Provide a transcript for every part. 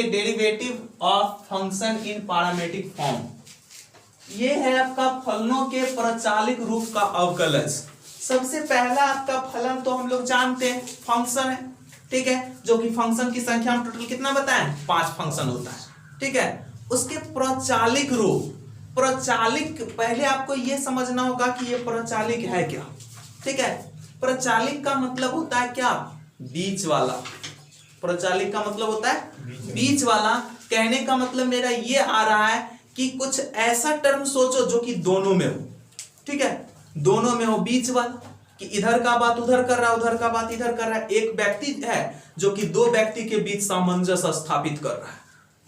Derivative of function in parametric form. ये है आपका फलनों के प्रचालिक रूप का अवकलज। सबसे पहला आपका फलन तो हम लोग जानते हैं फंक्शन है, ठीक है, जो कि फंक्शन की संख्या हम टोटल कितना बताएं, 5 फंक्शन होता है, ठीक है। उसके प्रचालिक रूप, प्रचालिक पहले आपको ये समझना होगा कि ये प्रचालिक है क्या, ठीक है। प्रचालिक का मतलब होता है क्या, बीच वाला। प्रचालिक का मतलब होता है बीच वाला। कहने का मतलब मेरा ये आ रहा है कि कुछ ऐसा टर्म सोचो जो कि दोनों में हो, ठीक है, दोनों में हो, बीच वाला, कि इधर का बात उधर कर रहा है, उधर का बात इधर कर रहा है। एक व्यक्ति है जो कि दो व्यक्ति के बीच सामंजस्य स्थापित कर रहा है,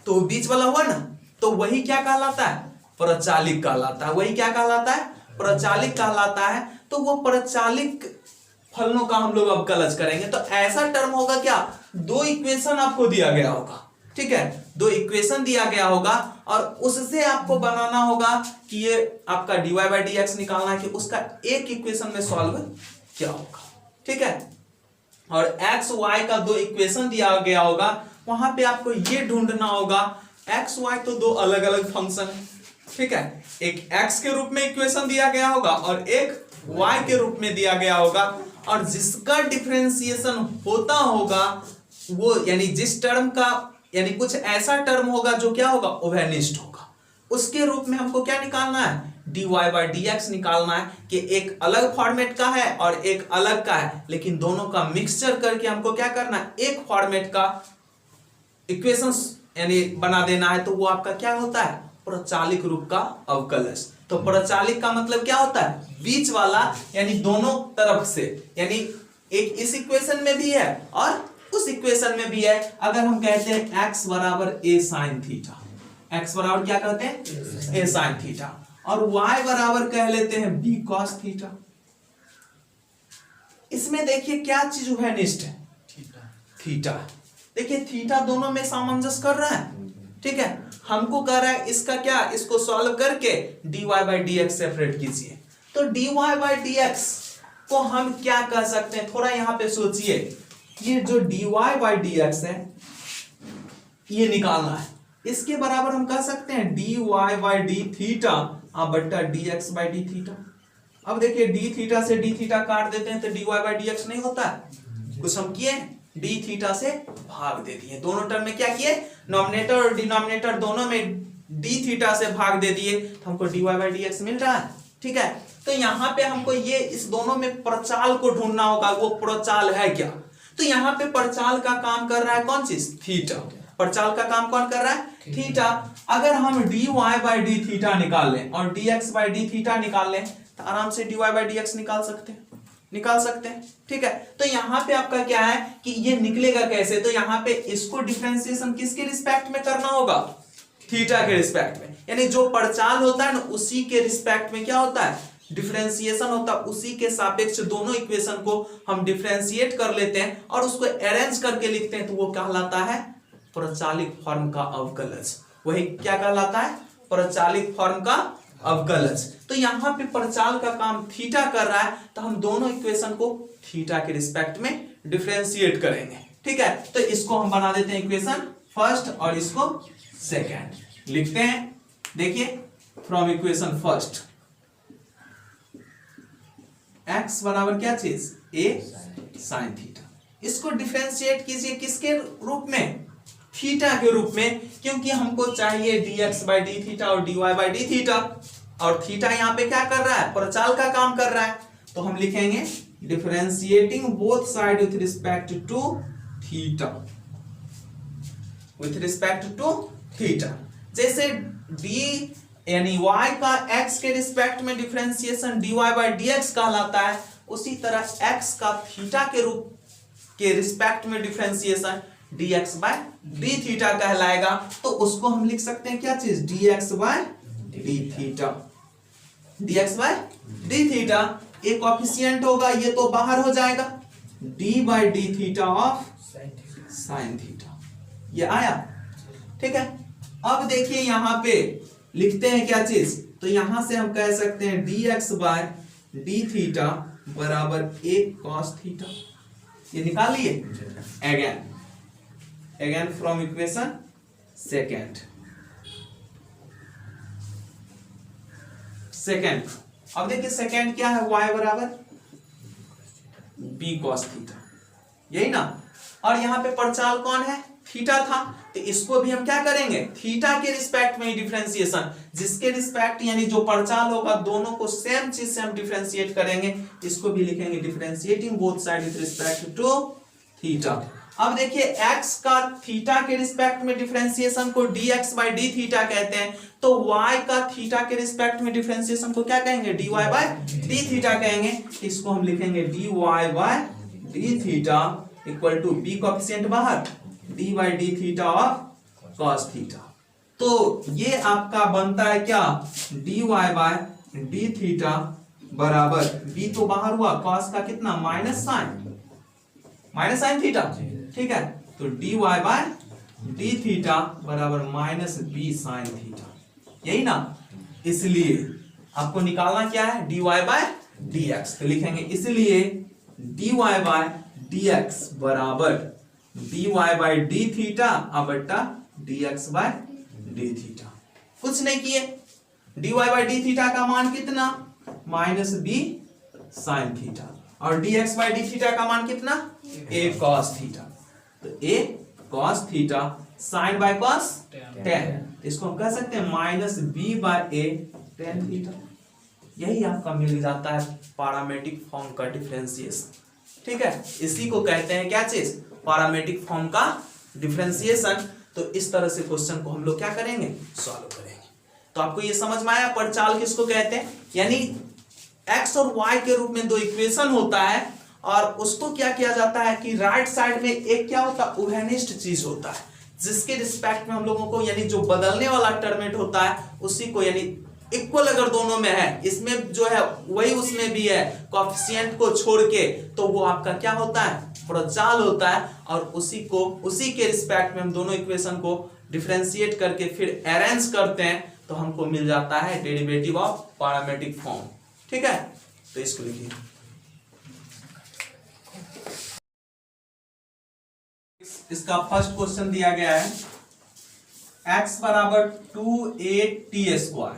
तो बीच वाला हुआ ना, तो वही क्या कहलाता है, प्रचालिक कहलाता है। वही क्या कहलाता है, प्रचालिक कहलाता है। तो वो प्रचालिक फलनों का हम लोग अब अवकलज करेंगे। तो ऐसा टर्म होगा क्या, दो इक्वेशन आपको दिया गया होगा, ठीक है, दो इक्वेशन दिया गया होगा और उससे आपको बनाना होगा कि ये आपका dy बाई डी एक्स निकालना है कि उसका एक इक्वेशन में सॉल्व क्या होगा, ठीक है। और x y का दो इक्वेशन दिया गया होगा, वहां पे आपको ये ढूंढना होगा, x y तो दो अलग अलग फंक्शन है, ठीक है, एक x के रूप में इक्वेशन दिया गया होगा और एक y के रूप में दिया गया होगा, और जिसका डिफरेंशिएशन होता होगा वो, यानी जिस टर्म का, यानी कुछ ऐसा टर्म होगा जो क्या होगा, उभयनिष्ठ होगा, उसके रूप में हमको क्या निकालना है, dy बाई डी एक्स निकालना है, कि एक अलग फॉर्मेट का है और एक अलग का है, लेकिन दोनों का मिक्सचर करके हमको क्या करना है, एक फॉर्मेट का इक्वेशंस यानी बना देना है। तो वो आपका क्या होता है, प्रचालिक रूप का अवकलज। तो प्रचालिक का मतलब क्या होता है, बीच वाला, यानी दोनों तरफ से, यानी एक इस इक्वेशन में भी है और उस इक्वेशन में भी है। अगर हम कहते हैं x बराबर a sin थीटा, x बराबर क्या कहते हैं, a sin थीटा, और y बराबर कह लेते हैं b cos थीटा। इसमें देखिए क्या चीज उभयनिष्ठ है, थीटा। देखिए थीटा दोनों में सामंजस्य कर रहा है, ठीक है। हमको कह रहा है इसका क्या, इसको सॉल्व करके dy by D x separate कीजिए। तो dy बाई डी एक्स को हम क्या कह सकते हैं, थोड़ा यहां पे सोचिए। ये जो dy बाई डी एक्स है ये निकालना है, इसके बराबर हम कह सकते हैं dy बाई डी थीटा बट्टा dx बाई डी थीटा। अब देखिए d थीटा से d थीटा काट देते हैं तो dy बाई डी एक्स नहीं होता है, कुछ हम किए d थीटा से भाग दे दिए। दोनों टर्म में क्या किए, नॉमिनेटर और डिनोमिनेटर दोनों में d थीटा से भाग दे दिए, तो हमको dy बाई डी एक्स मिल रहा है, ठीक है। तो यहाँ पे हमको ये इस दोनों में प्रचाल को ढूंढना होगा, वो प्रचाल है क्या। तो यहाँ पे प्रचाल का काम कर रहा है कौन चीज, थीटा। प्रचाल का काम कौन कर रहा है, थीटा। अगर हम dy बाई डी थीटा निकाल लें और dx बाई डी थीटा निकाल लें तो आराम से dy बाई डी एक्स निकाल सकते हैं, ठीक है। तो यहाँ पे आपका क्या है कि ये निकलेगा कैसे, तो यहाँ पे इसको डिफरेंशिएशन किसके रिस्पेक्ट में करना होगा, थीटा के रिस्पेक्ट में। यानी जो प्रचाल होता है ना उसी के रिस्पेक्ट में क्या होता है, डिफरेंशिएशन होता है। उसी के सापेक्ष दोनों इक्वेशन को हम डिफरेंशिएट कर लेते हैं और उसको अरेंज करके लिखते हैं, तो वो कहलाता है प्रचालिक फॉर्म का अवकलज। वही क्या कहलाता है, प्रचालिक फॉर्म का अवकलज। तो यहाँ पे प्रचाल का काम थीटा कर रहा है, तो हम दोनों इक्वेशन को थीटा के रिस्पेक्ट में डिफरेंशिएट करेंगे, ठीक है। तो इसको हम बना देते हैं इक्वेशन फर्स्ट और इसको सेकंड लिखते हैं। देखिए फ्रॉम इक्वेशन फर्स्ट x बराबर क्या चीज, a sin थीटा। इसको डिफरेंशिएट कीजिए किसके रूप में, थीटा के रूप में, क्योंकि हमको चाहिए dx बाई डी थीटा और dy बाई डी थीटा, और थीटा यहाँ पे क्या कर रहा है, प्रचाल का काम कर रहा है। तो हम लिखेंगे differentiating both side with respect to theta, with respect to theta. जैसे d यानी y का x के रिस्पेक्ट में डिफरेंशिएशन dy बाई dx कहलाता है, उसी तरह x का थीटा के रूप के रिस्पेक्ट में differentiation dx by D theta कहलाएगा। तो उसको हम लिख सकते हैं क्या चीज, dx by D theta, dx by D theta. एक कोएफिशिएंट होगा, ये तो बाहर हो जाएगा, d by D theta of sine theta, ये आया, ठीक है। अब देखिए यहाँ पे लिखते हैं क्या चीज, तो यहां से हम कह सकते हैं dx बाय डी थीटा बराबर 1 cos थीटा। ये निकाल लिए अगेन फ्रॉम इक्वेशन सेकेंड। अब देखिए सेकेंड क्या है, y बराबर b cos थीटा, यही ना। और यहाँ पे परचाल कौन है, थीटा था, तो इसको भी हम क्या करेंगे, थीटा के रिस्पेक्ट में ही डिफरेंशिएशन, जिसके रिस्पेक्ट यानी जो परचाल होगा दोनों को सेम चीज से हम डिफरेंशिएट करेंगे, इसको भी लिखेंगे differentiating both side with respect to theta. अब देखिए x का थीटा के रिस्पेक्ट में डिफरेंशिएशन को dx by d थीटा कहते हैं, तो y का थीटा के रिस्पेक्ट में डिफरेंशिएशन को क्या कहेंगे, dy by d थीटा कहेंगे। इसको हम लिखेंगे dy by d theta equal to b coefficient बाहर, d by d theta of cos theta. तो ये आपका बनता है क्या, dy by d थीटा बराबर b तो बाहर हुआ, cos का कितना माइनस साइन थीटा, ठीक है। तो dy बाय डी थीटा बराबर माइनस बी साइन थीटा, यही ना। इसलिए आपको निकालना क्या है, dy बाय dx, तो लिखेंगे इसलिए dy बाय dx बराबर dy बाय डी थीटा बट्टा dx बाय डी थीटा। कुछ नहीं किए, dy बाय डी थीटा का मान कितना, माइनस बी साइन थीटा, और dx बाय डी थीटा का मान कितना, a cos थीटा। तो a cos theta sine by cos tan, इसको हम कह सकते हैं minus b by a tan theta. यही आपका मिल जाता है पैरामेट्रिक फॉर्म का डिफरेंशिएशन, ठीक है। इसी को कहते हैं क्या चीज, पैरामेट्रिक फॉर्म का डिफरेंशिएशन। तो इस तरह से क्वेश्चन को हम लोग क्या करेंगे, सॉल्व करेंगे। तो आपको ये समझ में आया परचाल किसको कहते हैं, यानी x और y के रूप में दो इक्वेशन होता है, और उसको क्या किया जाता है कि राइट साइड में एक क्या होता है, उभयनिष्ठ चीज होता है, जिसके रिस्पेक्ट में हम लोगों को यानी जो बदलने वाला टर्मेट होता है उसी को, यानी इक्वल अगर दोनों में है, इसमें जो है वही उसमें भी है, कोएफिशिएंट को छोड़ के, तो वो आपका क्या होता है, प्रचाल होता है। और उसी के रिस्पेक्ट में हम दोनों इक्वेशन को डिफरेंशिएट करके फिर अरेंज करते हैं, तो हमको मिल जाता है डेरिवेटिव ऑफ पैरामेट्रिक फॉर्म, ठीक है। तो इसको लिखिए, इसका फर्स्ट क्वेश्चन दिया गया है x बराबर 2a²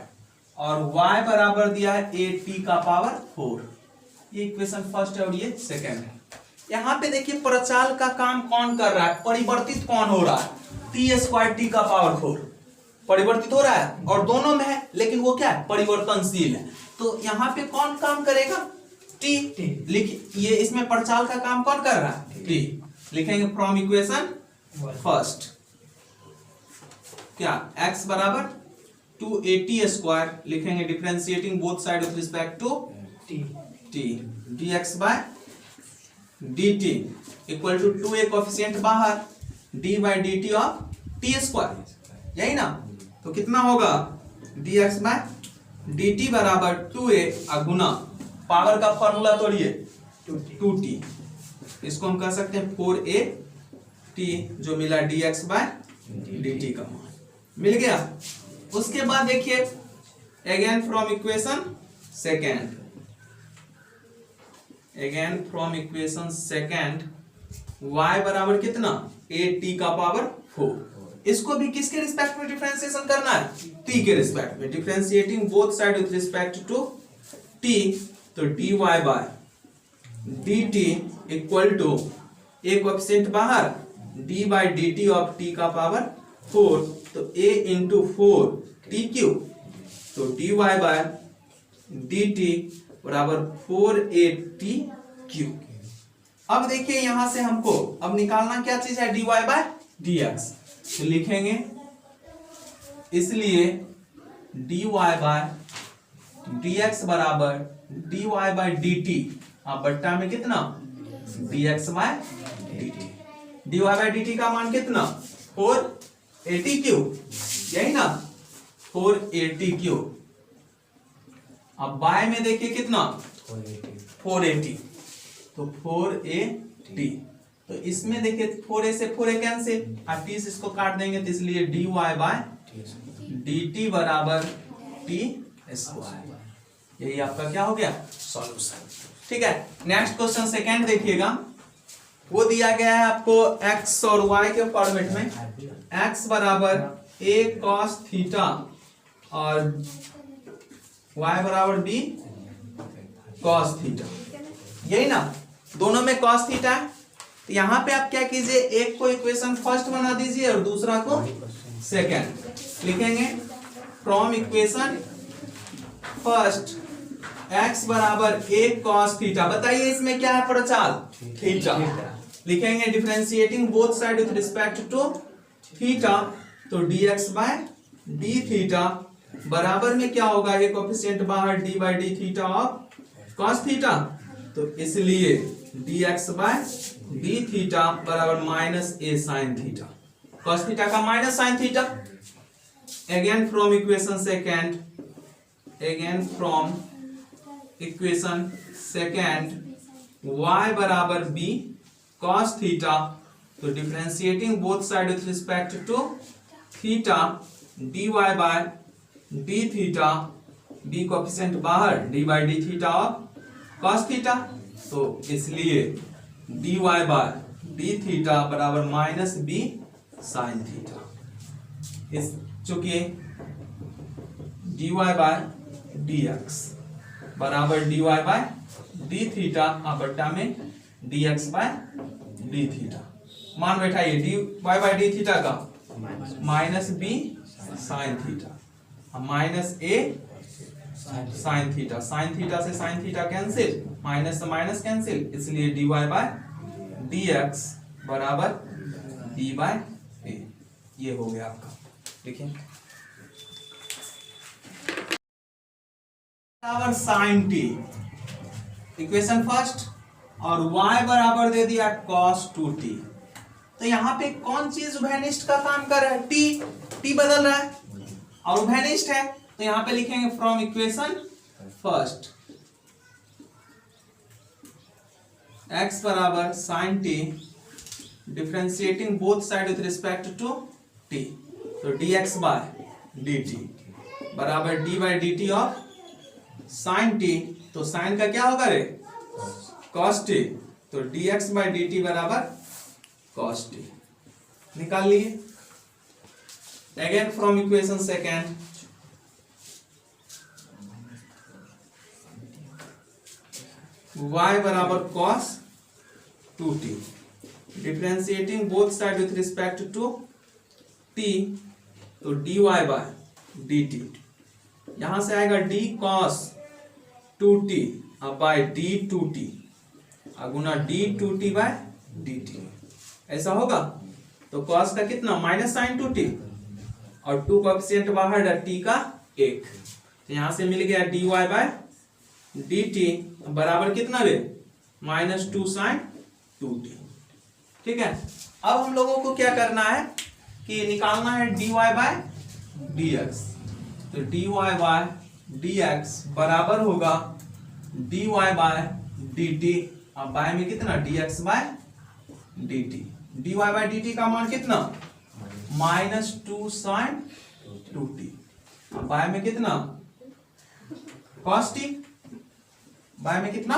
और y बराबर दिया है a का पावर 4। ये इक्वेशन फर्स्ट है और ये सेकंड है। यहाँ पे देखिए प्रचाल का काम कौन कर रहा है, परिवर्तित कौन हो रहा है, t² का पावर 4 परिवर्तित हो रहा है, और दोनों में है लेकिन वो क्या है, परिवर्तनशील है। तो यहाँ पे कौन काम करेगा, t। लिखिए ये इसमें प्रचाल का काम कौन कर रहा है, t। लिखेंगे फ्रॉम इक्वेशन फर्स्ट क्या, x बराबर 2at² लिखेंगे differentiating both side with respect to t, dx by dt equal to 2a coefficient बाहर, d by dt of t², यही ना। तो कितना होगा, dx बाय dt बराबर 2a गुना पावर का फॉर्मूला तोड़िए 2t, इसको हम कह सकते हैं 4at, जो मिला dx बाय dt का मान मिल गया। उसके बाद देखिए again from equation second, y बराबर कितना, at का पावर 4। इसको भी किसके रिस्पेक्ट में डिफरेंशिएशन करना है, t के रिस्पेक्ट में, differentiating both side with respect to t। तो dy by dt equal to a coefficient बाहर, d by dt of t का पावर 4, तो a इंटू 4 t क्यूब, तो dy बाय dt बराबर 4at क्यूब। अब देखिए यहां से हमको अब निकालना क्या चीज है, dy बाय dx, तो लिखेंगे इसलिए dy बाय dx बराबर dy बाय dt बट्टा में कितना, dx by dt, dy by dt का मान कितना, 4at क्यूब, यही ना, 4at क्यूब। अब बाय में देखिए कितना, 480, तो 4at, तो इसमें देखिए 4a से 4a कैंसिल, और t से इसको काट देंगे, तो इसलिए dy बाय dt बराबर t²। यही आपका क्या हो गया, सॉल्यूशन, ठीक है। नेक्स्ट क्वेश्चन सेकंड देखिएगा, वो दिया गया है आपको x और y के फॉर्मेट में। x बराबर a cos थीटा और y बराबर b cos थीटा, यही ना, दोनों में cos थीटा है। तो यहां पे आप क्या कीजिए, एक को इक्वेशन फर्स्ट बना दीजिए और दूसरा को सेकंड। लिखेंगे फ्रॉम इक्वेशन फर्स्ट x बराबर a cos थीटा। बताइए इसमें क्या है प्रचाल, थीटा। लिखेंगे differentiating both side with respect to theta, तो dx बाय डी थीटा बराबर में क्या होगा, एक कोएफिशिएंट बाहर d by D theta of cos theta, तो इसलिए dx बाय डी थीटा बराबर minus a sin theta, cos theta का minus sin theta. Again from equation second, again from equation second y बराबर b cos थीटा, तो differentiating both side with respect to theta dy by D theta, b coefficient बाहर d by D theta of cos theta, तो इसलिए dy by D theta बराबर minus b sin theta. इस चुकी dy by dx बराबर dy by D theta बट्टा में dx by D theta, मान बैठाइए dy बाय डी थीटा का minus b sin theta, minus a sin theta, sin theta से sin थीटा कैंसिल, माइनस से माइनस कैंसिल, इसलिए dy by dx बराबर d bye a, ये हो गया आपका। देखिए बराबर sin t, इक्वेशन फर्स्ट, और y बराबर दे दिया cos 2t। तो यहाँ पे कौन चीज उभयनिष्ठ का काम कर रहा है, t बदल रहा है और उभयनिष्ठ है, तो यहाँ पे लिखेंगे फ्रॉम इक्वेशन फर्स्ट x बराबर sin t differentiating both side with respect to t, तो dx बाय dt बराबर d by dt of sin t, तो sin का क्या होगा रे, cos t, तो dx बाय dt बराबर cos t, निकाल लिए। Again from equation second y बराबर cos 2t differentiating both side with respect to t, तो dy बाय dt, यहां से आएगा d cos 2t by d 2t गुना d 2t बाय dt, ऐसा होगा। तो cos का कितना माइनस साइन 2t और 2 कोएफिशिएंट बाहर t का 1, तो यहां से मिल गया dy बाय dt बराबर कितना रे, माइनस 2 साइन 2t। ठीक है, अब हम लोगों को क्या करना है कि निकालना है dy बाय dx, तो dy बाय dx बराबर होगा dy बाय dt, अब बाय में कितना dx by dt, dy by dt का मान कितना माइनस 2 साइन 2t, बाय में कितना cos t, बाय में कितना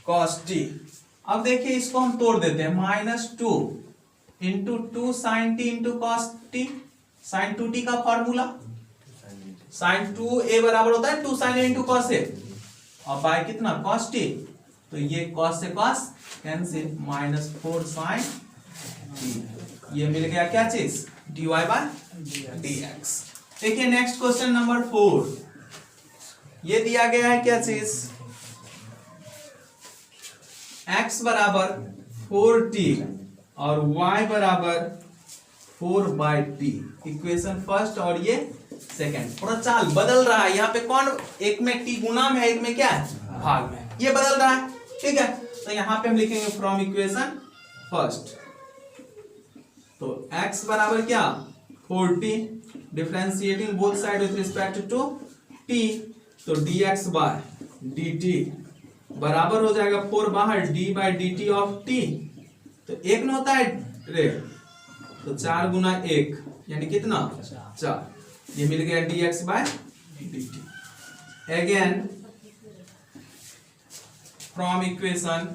cos t। अब देखिए इसको हम तोड़ देते हैं, minus 2 into 2 sine T into cos T, sine 2t का फॉर्मूला, साइन 2a बराबर होता है 2 साइन इंटू कॉस ए, और बाय कितना cos t, तो ये cos से cos cancel, minus 4 sine t, ये मिल गया क्या चीज dy बाय dx। देखिए नेक्स्ट क्वेश्चन नंबर 4, ये दिया गया है क्या चीज, x बराबर 4t और y बराबर 4 बाई टी, इक्वेशन फर्स्ट और ये सेकंड, थोड़ा चाल बदल रहा है, यहाँ पे कौन, एक में t गुना में है, एक में क्या है भाग में, ये बदल रहा है। ठीक है, तो यहाँ पे हम लिखेंगे फ्रॉम इक्वेशन फर्स्ट, तो x बराबर क्या 4t differentiating both side with respect to t, तो dx बाय dt बराबर हो जाएगा 4 बाहर d by dt of t, तो एक न होता है रे, तो 4 गुना 1 यानी कितना 4, ये मिल गया dx by dt। Again from equation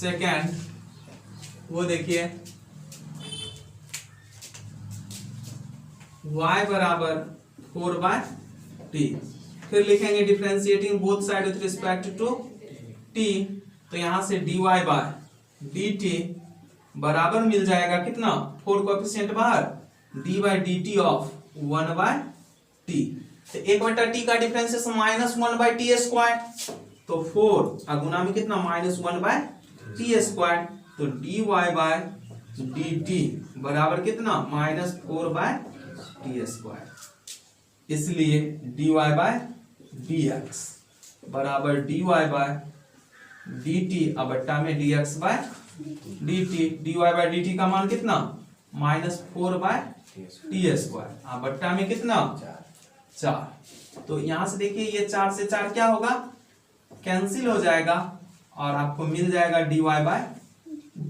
second, वो देखिए y बराबर 4/t। फिर लिखेंगे differentiating both side with respect to t, तो यहां से dy बाय dt बराबर मिल जाएगा कितना, 4 कोएफिशिएंट बाहर, d by D T of 1/t। तो 1/t का डिफरेंशिएशन -1/t स्क्वायर, तो 4 गुना में कितना -1/t स्क्वायर, तो dy बाय dt बराबर कितना -4/t स्क्वायर। इसलिए dy बाय dx बराबर dy बाय dt अब बट्टा में dx by dt, dy by dt का मान कितना -4/t स्क्वायर, अब बट्टा में कितना 4। तो यहां से देखिए ये 4 से 4 क्या होगा, कैंसिल हो जाएगा और आपको मिल जाएगा dy बाय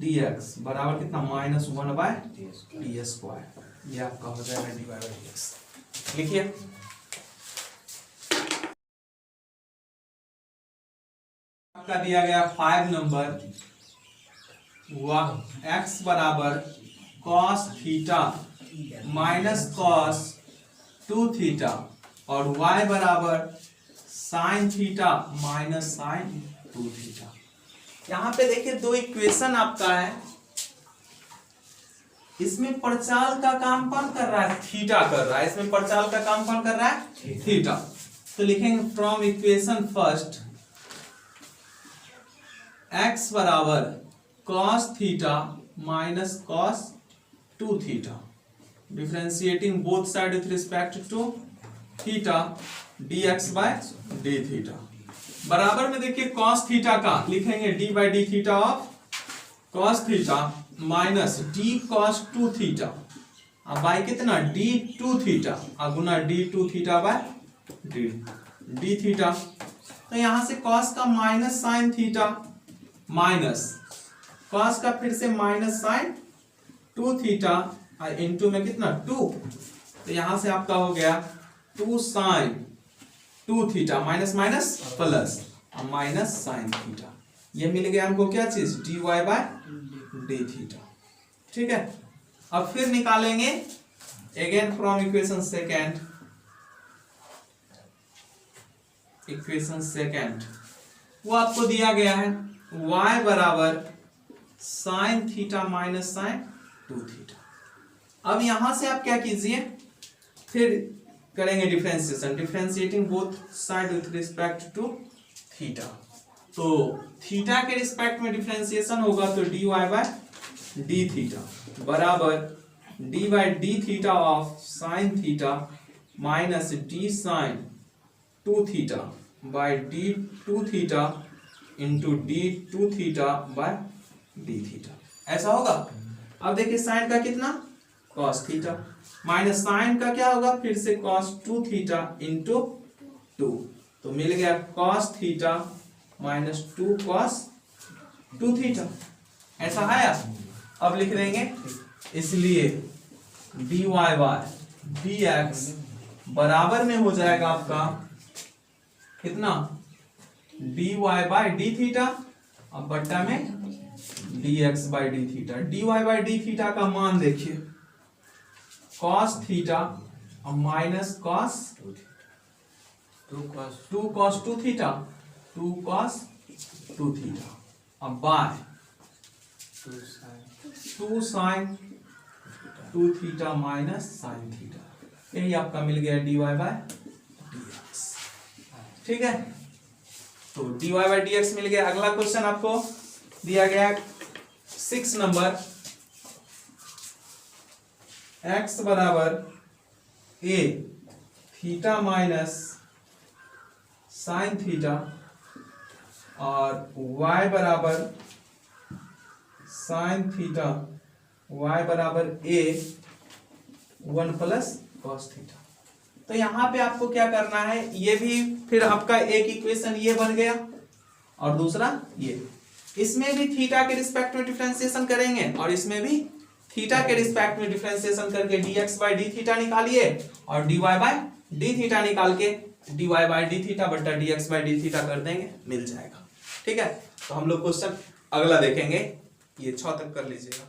dx बराबर कितना -1/t स्क्वायर। ये आपका हो जाएगा dy बाय dx। लिखिए आपका दिया गया 5 नंबर, x बराबर cos theta minus cos 2 theta और y बराबर sin theta minus sin 2 theta. यहाँ पे देखिए दो इक्वेशन आपका है, इसमें परचाल का काम कौन कर रहा है, थीटा कर रहा है, इसमें परचाल का काम कौन कर रहा है, थीटा। तो लिखेंगे फ्रॉम इक्वेशन फर्स्ट x बराबर cos theta minus cos 2 theta, differentiating both side with respect to theta dx by d theta बराबर में देखिए cos थीटा का लिखेंगे d by D theta of cos theta minus d cos 2 theta, अब by कितना d2 theta गुना d2 theta by d theta. तो यहां से cos का minus sin theta minus cos का फिर से माइनस sin 2 थीटा इनटू में कितना 2, तो यहां से आपका हो गया 2 sin 2 theta minus minus plus minus sin theta. ये मिल गया हमको क्या चीज dy बाय डी थीटा। ठीक है, अब फिर निकालेंगे again from equation second, equation second वो आपको दिया गया है y बराबर sin theta minus sin 2 theta. अब यहां से आप क्या कीजिए, फिर करेंगे differentiation, differentiating both side with respect to theta. तो थीटा के रिस्पेक्ट में डिफरेंशिएशन होगा तो dy बाय डी थीटा बराबर D by D theta of sine theta minus D sine 2 theta by D 2 theta into D 2 theta by D theta, ऐसा होगा। अब देखिए साइन का कितना cos थीटा माइनस साइन का क्या होगा, फिर से cos 2 थीटा इंटू 2, तो मिल गया cos theta minus 2 cos 2 theta, ऐसा आया। अब लिख देंगे, इसलिए dy बाय dx बराबर में हो जाएगा आपका कितना dy बाय डी थीटा अब बट्टा में dx by D theta. dy by D theta का मान देखिए cos थीटा और minus cos 2 cos 2 theta 2 cos 2 theta अब by 2 sin 2 theta minus sin theta, यही आपका मिल गया dy बाय dx। ठीक है, तो dy बाय dx मिल गया। अगला क्वेश्चन आपको दिया गया 6 नंबर, x बराबर a theta minus sign theta और y बराबर साइन थीटा y बराबर a 1 प्लस cos थीटा। तो यहाँ पे आपको क्या करना है, ये भी फिर आपका एक इक्वेशन ये बन गया और दूसरा ये, इसमें भी थीटा के रिस्पेक्ट में डिफरेंशिएशन करेंगे और इसमें भी थीटा के रिस्पेक्ट में डिफरेंशिएशन करके dx बाय डी थीटा निकालिए और dy बाय डी थीटा निकाल के dy बाय डी थीटा बट्टा dx बाय डी थीटा कर देंगे, मिल जाएगा। ठीक है, तो हम लोग क्वेश्चन अगला देखेंगे, ये 6 तक कर लीजिएगा।